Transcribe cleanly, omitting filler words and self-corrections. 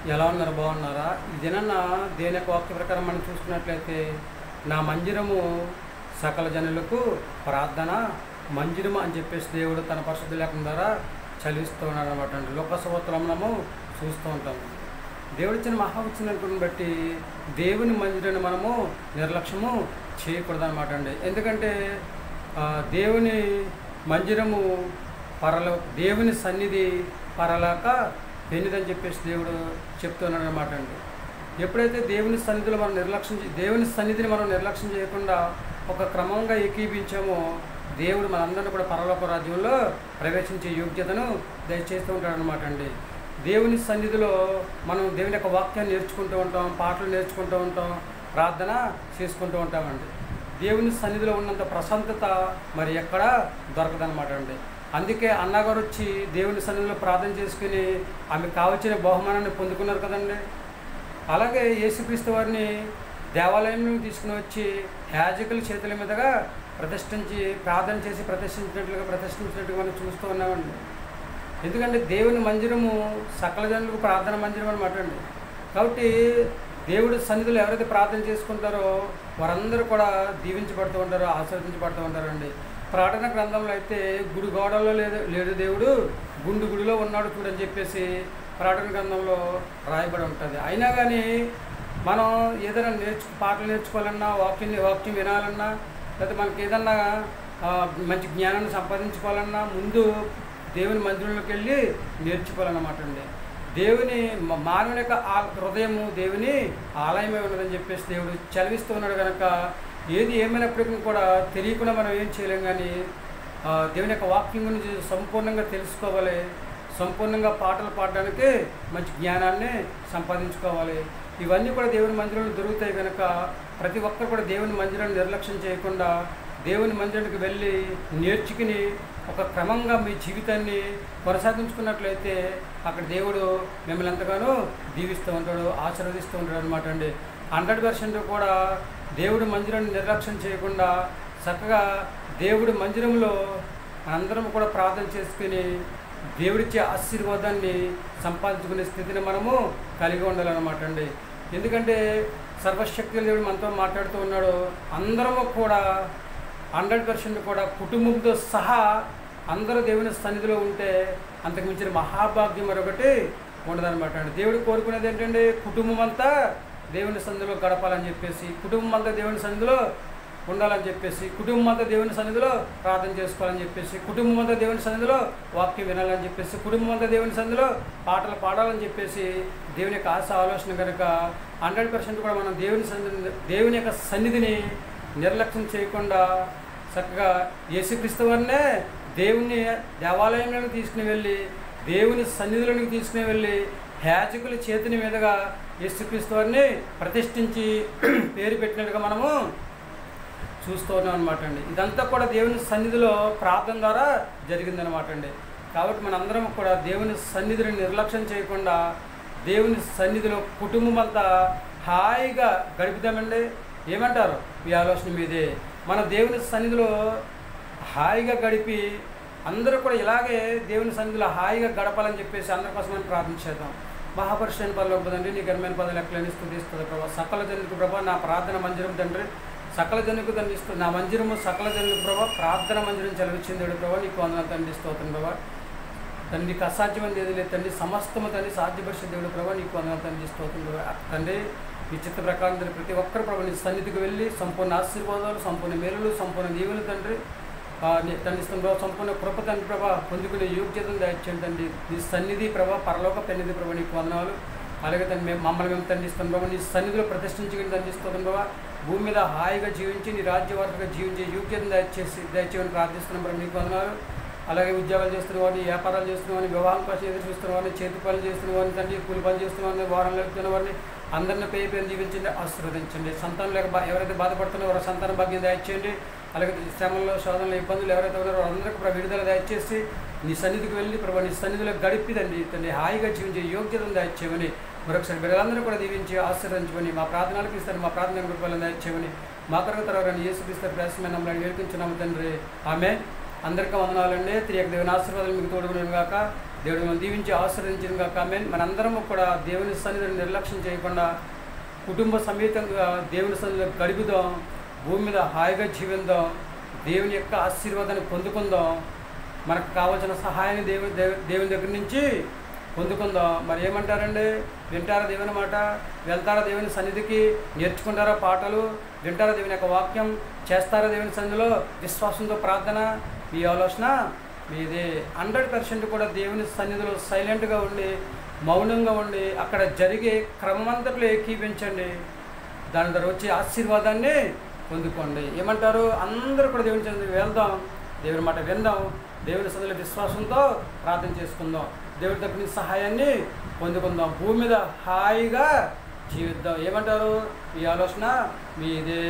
ఎలా ఉన్నారు? బాగున్నారా? ఇదేనన్నా దేని యొక్క వాక్య ప్రకారం మనం చూసుకున్నట్లయితే, నా మందిరము సకల జనులకు ప్రార్థన మందిరము అని చెప్పేసి దేవుడు తన పరిశుద్ధ లేఖనం ద్వారా చదివిస్తూ ఉన్నాడు అనమాట అండి. లోకసవత్రం మనము చూస్తూ ఉంటాము. దేవుడిచ్చిన మహావిచ్చినని బట్టి దేవుని మందిరాన్ని మనము నిర్లక్ష్యము చేయకూడదు అనమాట అండి. ఎందుకంటే దేవుని మందిరము దేవుని సన్నిధి పరలోక పెనిదని చెప్పేసి దేవుడు చెప్తున్నాడు అనమాట అండి. ఎప్పుడైతే దేవుని సన్నిధిని మనం నిర్లక్ష్యం చేయకుండా ఒక క్రమంగా ఏకీభించామో దేవుడు మనందరినీ కూడా పరలోక రాజ్యంలో ప్రవేశించే యోగ్యతను దయచేస్తూ ఉంటాడు అనమాట అండి. దేవుని సన్నిధిలో మనం దేవుని యొక్క వాక్యాన్ని నేర్చుకుంటూ ఉంటాం, పాటలు నేర్చుకుంటూ ఉంటాం, ప్రార్థన చేసుకుంటూ ఉంటామండి. దేవుని సన్నిధిలో ఉన్నంత ప్రశాంతత మరి ఎక్కడ దొరకదనమాట అండి. అందుకే అన్నగారు వచ్చి దేవుని సన్నిధిలో ప్రార్థన చేసుకుని ఆమెకు కావలసిన బహుమానాన్ని పొందుకున్నారు కదండి. అలాగే యేసుక్రీస్తు వారిని దేవాలయంలో తీసుకుని వచ్చి యాజకుల చేతుల మీదుగా ప్రార్థన చేసి ప్రతిష్ఠించినట్టుగా మనం చూస్తూ ఉన్నామండి. ఎందుకంటే దేవుని మందిరము సకల జనులకు ప్రార్థన మందిరం అనమాట అండి. కాబట్టి దేవుడి సన్నిధిలో ఎవరైతే ప్రార్థన చేసుకుంటారో వారందరూ కూడా దీవించబడుతూ ఉంటారు, ఆశీర్వదించబడుతూ ఉంటారండి. ప్రార్థన గ్రంథంలో అయితే గుడి గోడల్లో లేడు దేవుడు, గుడిలో ఉన్నాడు చూడని చెప్పేసి ప్రార్థన గ్రంథంలో రాయబడి ఉంటుంది. అయినా కానీ మనం ఏదైనా పాటలు నేర్చుకోవాలన్నా, వాక్యం వినాలన్నా, లేకపోతే మనకి ఏదన్నా మంచి జ్ఞానాన్ని సంపాదించుకోవాలన్నా ముందు దేవుని మందిరంలోకి వెళ్ళి నేర్చుకోవాలన్నమాట అండి. దేవుని మానవుని యొక్క హృదయము దేవుని ఆలయమే ఉన్నదని చెప్పేసి దేవుడు చదివిస్తూ ఉన్నాడు కనుక ఏది ఏమైనప్పటికీ కూడా తెలియకుండా మనం ఏం చేయలేం. కానీ దేవుని యొక్క వాక్యం గురించి సంపూర్ణంగా తెలుసుకోవాలి, సంపూర్ణంగా పాటలు పాడడానికి మంచి జ్ఞానాన్ని సంపాదించుకోవాలి. ఇవన్నీ కూడా దేవుని మందిరంలో దొరుకుతాయి కనుక ప్రతి ఒక్కరు కూడా దేవుని మందిరాన్ని నిర్లక్ష్యం చేయకుండా దేవుని మందిరానికి వెళ్ళి నేర్చుకుని ఒక క్రమంగా మీ జీవితాన్ని కొనసాగించుకున్నట్లయితే అక్కడ దేవుడు మిమ్మల్ని ఎంతగానో దీవిస్తూ ఉంటాడు, ఆశీర్వదిస్తూ ఉంటాడు అనమాట అండి. 100% కూడా దేవుడి మందిరాన్ని నిర్లక్ష్యం చేయకుండా చక్కగా దేవుడి మందిరంలో అందరం కూడా ప్రార్థన చేసుకుని దేవుడిచ్చే ఆశీర్వాదాన్ని సంపాదించుకునే స్థితిని మనము కలిగి ఉండాలన్నమాట అండి. ఎందుకంటే సర్వశక్తుల దేవుడు మనతో మాట్లాడుతూ ఉన్నాడు. అందరము కూడా 100% కూడా కుటుంబంతో సహా అందరూ దేవుని సన్నిధిలో ఉంటే అంతకు మించిన మహాభాగ్యం మరొకటి ఉండదన్నమాట అండి. దేవుడు కోరుకునేది ఏంటంటే కుటుంబం అంతా దేవుని సన్నిధిలో గడపాలని చెప్పేసి, కుటుంబం అంతా దేవుని సన్నిధిలో ఉండాలని చెప్పేసి, కుటుంబం అంతా దేవుని సన్నిధిలో ప్రార్థన చేసుకోవాలని చెప్పేసి, కుటుంబం అంతా దేవుని సన్నిధిలో వాక్యం వినాలని చెప్పేసి, కుటుంబం అంతా దేవుని సన్నిధిలో పాటలు పాడాలని చెప్పేసి దేవుని యొక్క ఆశ ఆలోచన కనుక 100% కూడా మనం దేవుని యొక్క సన్నిధిని నిర్లక్ష్యం చేయకుండా చక్కగా యేసుక్రీస్తు వారినే దేవుని దేవాలయంలోకి తీసుకుని వెళ్ళి, దేవుని సన్నిధిలోకి తీసుకుని వెళ్ళి యాజకుల చేతిని మీదుగా యేసుక్రీస్తు వారిని ప్రతిష్ఠించి పేరు పెట్టినట్టుగా మనము చూస్తూ ఉన్నాం అనమాట అండి. ఇదంతా కూడా దేవుని సన్నిధిలో ప్రార్థన ద్వారా జరిగిందనమాట అండి. కాబట్టి మనందరం కూడా దేవుని సన్నిధిని నిర్లక్ష్యం చేయకుండా దేవుని సన్నిధిలో కుటుంబం అంతా హాయిగా గడుపుదామండి. ఏమంటారు? ఈ ఆలోచన మీదే మన దేవుని సన్నిధిలో హాయిగా గడిపి అందరూ కూడా ఇలాగే దేవుని సన్నిధిలో హాయిగా గడపాలని చెప్పేసి అందరి కోసమని ప్రార్థించేద్దాం. మహాపరిశుద్ధైన పరలోక తండ్రి, నీ ఘనమైన పదవి లెక్కలని స్తుతిస్తుంది ప్రభా. సకల జనులకు ప్రభా నా ప్రార్థన మందిరం తండ్రి, సకల జనులకు తండ్రిస్తుంది నా మందిరము సకల జనులకు ప్రభా ప్రార్థన మందిరం చదివించింది ప్రభా. నీకు వందనాలు తండ్రి, స్తోత్రం ప్రభా. తండ్రి నీకు అసాధ్యమైనది ఏది లేదు తండ్రి, సమస్తము తండ్రి సాధ్యపరిచే దేవుడు ప్రభా. నీకు వందనాలు తండ్రి, స్తోత్రం ప్రభా. తండ్రి ఈ చిత్త ప్రకారం తండ్రి ప్రతి ఒక్కరు ప్రభు నీ సన్నిధికి వెళ్ళి సంపూర్ణ ఆశీర్వాదాలు, సంపూర్ణ మేలులు, సంపూర్ణ దీవులు తండ్రి తండ్రిస్తుంది ప్రభావ. సంపూర్ణ కృప తండ్రి ప్రభా పొందుకునే యోగ్యతను దయచేయండి తండ్రి. నీ సన్నిధి ప్రభా పరలోక పెన్నిధి ప్రభా నీకు వందనాలు. అలాగే తండ్రి మమ్మల్ని మేము తండ్రిస్తాం ప్రభావ, నీ సన్నిధిలో ప్రతిష్ఠించుకుని తండ్రిస్తున్నాం ప్రభావ. భూమి మీద హాయిగా జీవించి నీ రాజ్యవార్తగా జీవించే యోగ్యతను దయచేయని ప్రార్థిస్తున్నాం ప్రభావ. నీకు వందనాలు. అలాగే ఉద్యోగాలు చేస్తున్న వారిని, వ్యాపారాలు చేస్తున్న వారిని, వివాహం కోసం ఎదురు చూస్తున్న వారిని, చేతి పనులు చేస్తున్న వారిని తండ్రి, కూలి పనులు చేస్తున్న వారిని, వారంలో వెళ్తున్న వారిని అందరిని పేరు జీవించండి, ఆశీర్వదించండి. సంతానం లేక ఎవరైతే బాధపడుతున్నారో వారి సంతాన భాగ్యం దయచేయండి. అలాగే శ్రమంలో, శోధనలో, ఇబ్బందులు ఎవరైతే ఉన్నారో అందరికీ ప్రభు విడుదల దయచేసి నీ సన్నిధికి వెళ్ళి ప్రభు నీ సన్నిధిలో గడిపిదండి తండ్రి హాయిగా జీవించే యోగ్యతను దయచేయమని మరొకసారి బిడ్డలందరూ కూడా దీవించి ఆశీర్వదించమని మా ప్రార్థనలకు ఇస్తారు, మా ప్రార్థన కృపలను దయచేయమని మా కొరకు తరగని యేసుక్రీస్తు ప్రయాసమైన నమ్మని వేడుకుంటున్నాము తండ్రి. ఆమె అందరికీ వందనాలండి. త్రియక దేవుని ఆశీర్వాదాలు మీకు తోడుగును గాక. దేవుడు మనం దీవించి ఆశీర్వదించిన కాక ఆమేన్. మనందరము కూడా దేవుని సన్నిధిని నిర్లక్ష్యం చేయకుండా కుటుంబ సమేతంగా దేవుని సన్నిధిలో గడుపుదాం, భూమి మీద హాయిగా జీవిద్దాం, దేవుని యొక్క ఆశీర్వాదాన్ని పొందుకుందాం, మనకు కావాల్సిన సహాయాన్ని దేవుని దగ్గర నుంచి పొందుకుందాం. మరి ఏమంటారండి? వింటారా దేవుని మాట? వెళ్తారా దేవుని సన్నిధికి? నేర్చుకుంటారా పాటలు? వింటారా దేవుని యొక్క వాక్యం? చేస్తారా దేవుని సన్నిధిలో విశ్వాసంతో ప్రార్థన? మీ ఆలోచన మీది. 100% కూడా దేవుని సన్నిధిలో సైలెంట్గా ఉండి మౌనంగా ఉండి అక్కడ జరిగే క్రమమంతట్లో ఏకీపించండి. దాని ద్వారా వచ్చే ఆశీర్వాదాన్ని పొందుకోండి. ఏమంటారు? అందరూ కూడా దేవుని సన్నిధికి వెళ్దాం, దేవుని మాట విందాం, దేవుని సన్నిధిలో విశ్వాసంతో ప్రార్థన చేసుకుందాం, దేవుడి దగ్గర నుంచి సహాయాన్ని పొందుకుందాం, భూమి మీద హాయిగా జీవిద్దాం. ఏమంటారు? ఈ ఆలోచన మీదే.